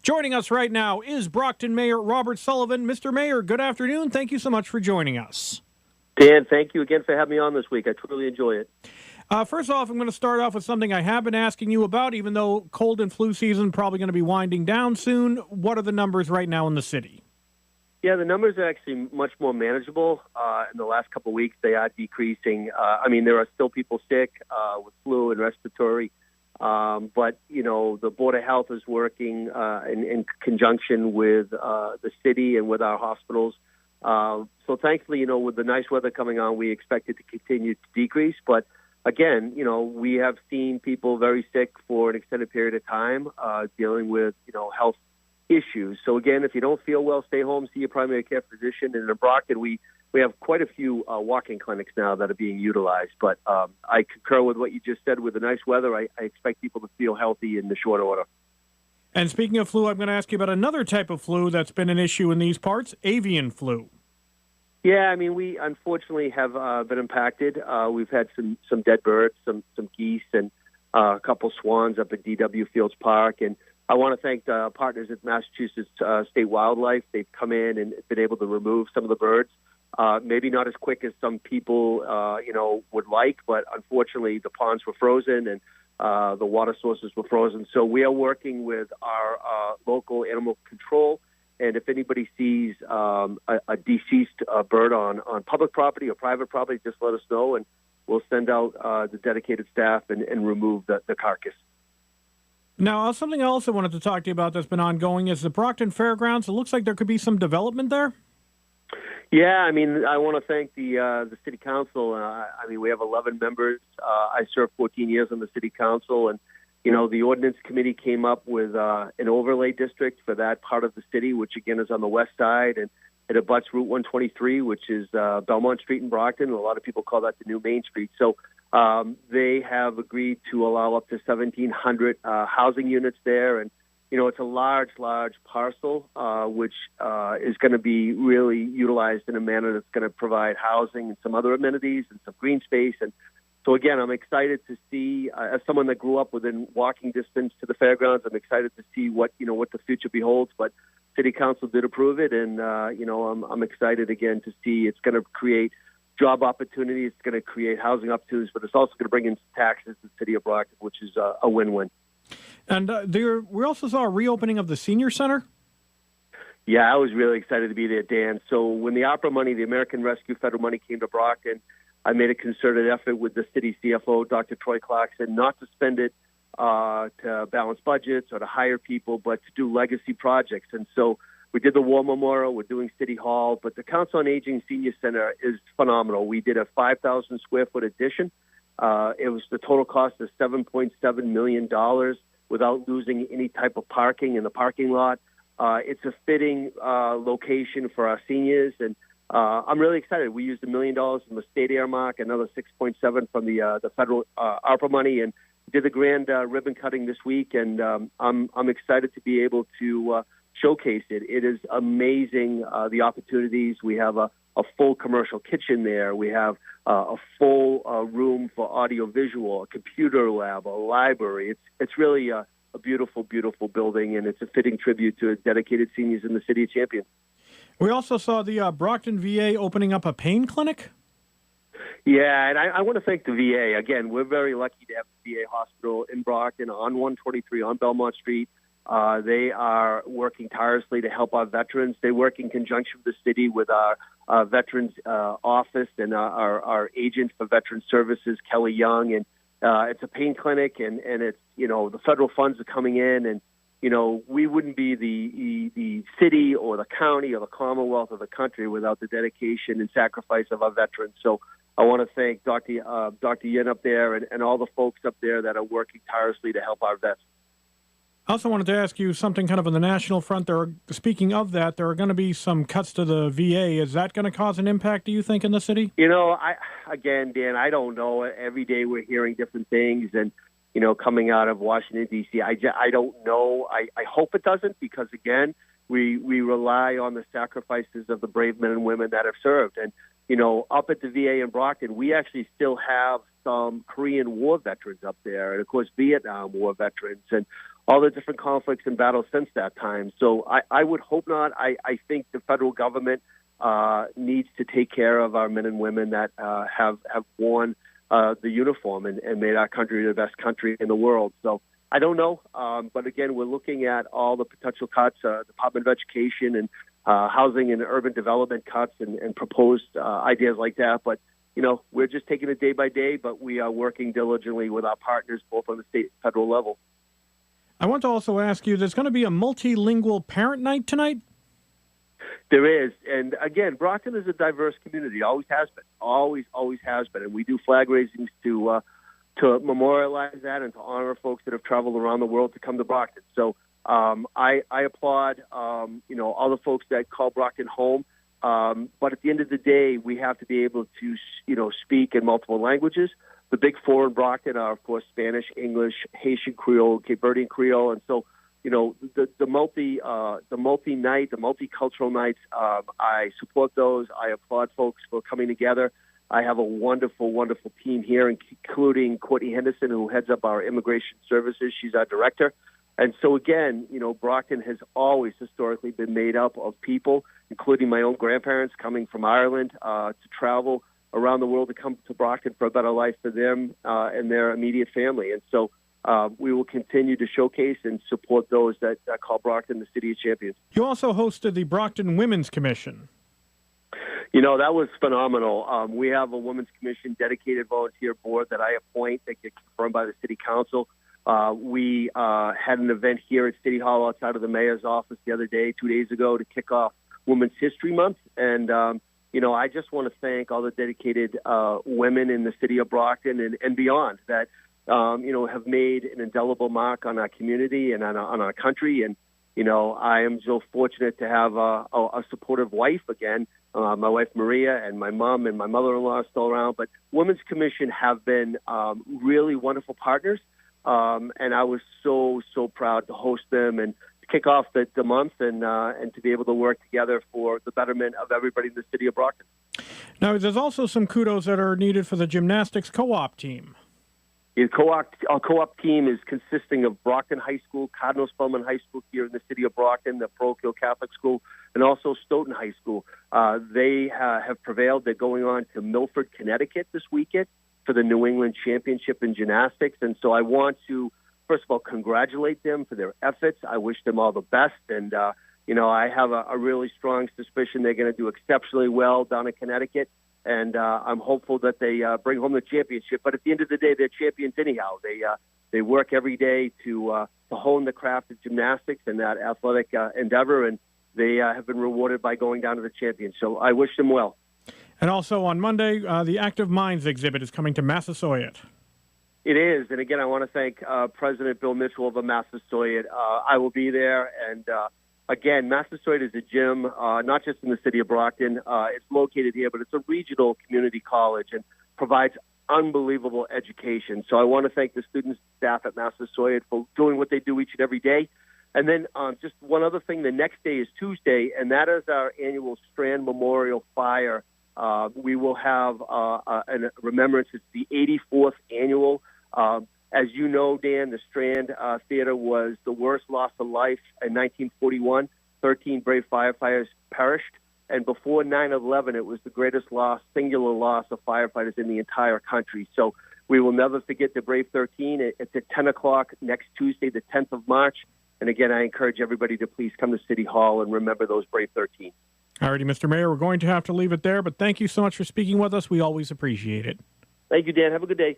Joining us right now is Brockton Mayor Robert Sullivan. Mr. Mayor, good afternoon. Thank you so much for joining us. Dan, thank you again for having me on this week. I truly enjoy it. First off, I'm going to start off with something I have been asking you about, even though cold and flu season probably going to be winding down soon. What are the numbers right now in the city? Yeah, the numbers are actually much more manageable. In the last couple of weeks, they are decreasing. There are still people sick with flu and respiratory. But, the Board of Health is working in conjunction with the city and with our hospitals. So thankfully, with the nice weather coming on, we expect it to continue to decrease. But again, we have seen people very sick for an extended period of time dealing with, health issues. So again, if you don't feel well, stay home, see your primary care physician. And in Brockton, we have quite a few walk-in clinics now that are being utilized. But I concur with what you just said. With the nice weather, I expect people to feel healthy in the short order. And speaking of flu, I'm going to ask you about another type of flu that's been an issue in these parts, avian flu. Yeah, we unfortunately have been impacted. We've had some dead birds, some geese, and a couple swans up at DW Fields Park. And I want to thank the partners at Massachusetts State Wildlife. They've come in and been able to remove some of the birds. Maybe not as quick as some people, would like, but unfortunately the ponds were frozen and the water sources were frozen. So we are working with our local animal control. And if anybody sees a deceased bird on public property or private property, just let us know, and we'll send out the dedicated staff and remove the carcass. Now, something else I wanted to talk to you about that's been ongoing is the Brockton Fairgrounds. It looks like there could be some development there. Yeah, I want to thank the city council. We have 11 members. I served 14 years on the city council, and the ordinance committee came up with an overlay district for that part of the city, which again is on the west side, and it abuts Route 123, which is Belmont Street in Brockton. A lot of people call that the new Main Street. So they have agreed to allow up to 1,700 housing units there, and it's a large parcel, which is going to be really utilized in a manner that's going to provide housing and some other amenities and some green space. And so, again, I'm excited to see, as someone that grew up within walking distance to the fairgrounds, I'm excited to see what the future beholds. But City Council did approve it, and, I'm excited, again, to see it's going to create job opportunities, it's going to create housing opportunities, but it's also going to bring in taxes to the city of Brockton, which is a win-win. And we also saw a reopening of the senior center. Yeah, I was really excited to be there, Dan. So when the ARPA money, the American Rescue Federal money, came to Brockton, I made a concerted effort with the city CFO, Dr. Troy Clarkson, not to spend it to balance budgets or to hire people, but to do legacy projects. And so we did the War Memorial, we're doing City Hall, but the Council on Aging Senior Center is phenomenal. We did a 5,000 square foot addition. It was the total cost of $7.7 million without losing any type of parking in the parking lot. It's a fitting location for our seniors, and I'm really excited. We used $1 million from the state earmark, another 6.7 from the federal ARPA money, and did the grand ribbon cutting this week. And I'm excited to be able to showcase it. It is amazing, the opportunities. We have a full commercial kitchen there. We have a full room for audiovisual, a computer lab, a library. It's really a beautiful, beautiful building, and it's a fitting tribute to dedicated seniors in the city of Champion. We also saw the Brockton VA opening up a pain clinic. Yeah, and I want to thank the VA. Again, we're very lucky to have the VA hospital in Brockton on 123 on Belmont Street. They are working tirelessly to help our veterans. They work in conjunction with the city, with our veterans office and our agent for veteran services, Kelly Young. And it's a pain clinic, and it's, the federal funds are coming in, and, we wouldn't be the city or the county or the Commonwealth or the country without the dedication and sacrifice of our veterans. So I want to thank Dr. Yin up there and all the folks up there that are working tirelessly to help our vets. I also wanted to ask you something kind of on the national front. Speaking of that, there are going to be some cuts to the VA. Is that going to cause an impact, do you think, in the city? Again, Dan, I don't know. Every day we're hearing different things, and, coming out of Washington, D.C., I don't know. I hope it doesn't, because, again, we rely on the sacrifices of the brave men and women that have served. And, up at the VA in Brockton, we actually still have some Korean War veterans up there, and, of course, Vietnam War veterans. And all the different conflicts and battles since that time. So I would hope not. I think the federal government needs to take care of our men and women that have worn the uniform and made our country the best country in the world. So I don't know. But again, we're looking at all the potential cuts, Department of Education and housing and urban development cuts and proposed ideas like that. But, we're just taking it day by day, but we are working diligently with our partners, both on the state and federal level. I want to also ask you, there's going to be a multilingual parent night tonight? There is. And again, Brockton is a diverse community. Always has been. Always has been. And we do flag raisings to memorialize that and to honor folks that have traveled around the world to come to Brockton. So I applaud, all the folks that call Brockton home. But at the end of the day, we have to be able to, speak in multiple languages. The big four in Brockton are, of course, Spanish, English, Haitian Creole, Cape Verdean Creole, and so the multi-night, the multicultural nights. I support those. I applaud folks for coming together. I have a wonderful, wonderful team here, including Courtney Henderson, who heads up our immigration services. She's our director. And so, again, Brockton has always historically been made up of people, including my own grandparents coming from Ireland to travel around the world to come to Brockton for a better life for them and their immediate family. And so we will continue to showcase and support those that call Brockton the City of Champions. You also hosted the Brockton Women's Commission. That was phenomenal. We have a Women's Commission dedicated volunteer board that I appoint that gets confirmed by the City Council. We had an event here at City Hall outside of the mayor's office the other day, 2 days ago, to kick off Women's History Month. And, I just want to thank all the dedicated women in the city of Brockton and beyond that, have made an indelible mark on our community and on our country. And, I am so fortunate to have a supportive wife again, my wife Maria, and my mom and my mother-in-law are still around. But Women's Commission have been really wonderful partners. And I was so proud to host them and to kick off the month and to be able to work together for the betterment of everybody in the city of Brockton. Now, there's also some kudos that are needed for the gymnastics co-op team. The co-op team is consisting of Brockton High School, Cardinal Spellman High School here in the city of Brockton, the Parochial Catholic School, and also Stoughton High School. They have prevailed. They're going on to Milford, Connecticut this weekend for the New England Championship in gymnastics. And so I want to, first of all, congratulate them for their efforts. I wish them all the best. And, I have a really strong suspicion they're going to do exceptionally well down in Connecticut. And I'm hopeful that they bring home the championship. But at the end of the day, they're champions anyhow. They work every day to hone the craft of gymnastics and that athletic endeavor. And they have been rewarded by going down to the champions. So I wish them well. And also on Monday, the Active Minds exhibit is coming to Massasoit. It is. And again, I want to thank President Bill Mitchell of Massasoit. I will be there. And again, Massasoit is a gym, not just in the city of Brockton. It's located here, but it's a regional community college and provides unbelievable education. So I want to thank the students and staff at Massasoit for doing what they do each and every day. And then just one other thing, the next day is Tuesday, and that is our annual Strand Memorial Fire. We will have a remembrance. It's the 84th annual. As you know, Dan, the Strand Theater was the worst loss of life in 1941. 13 brave firefighters perished. And before 9/11, it was the greatest loss, singular loss of firefighters in the entire country. So we will never forget the brave 13. It's at 10 o'clock next Tuesday, the 10th of March. And again, I encourage everybody to please come to City Hall and remember those brave 13. All righty, Mr. Mayor, we're going to have to leave it there, but thank you so much for speaking with us. We always appreciate it. Thank you, Dan. Have a good day.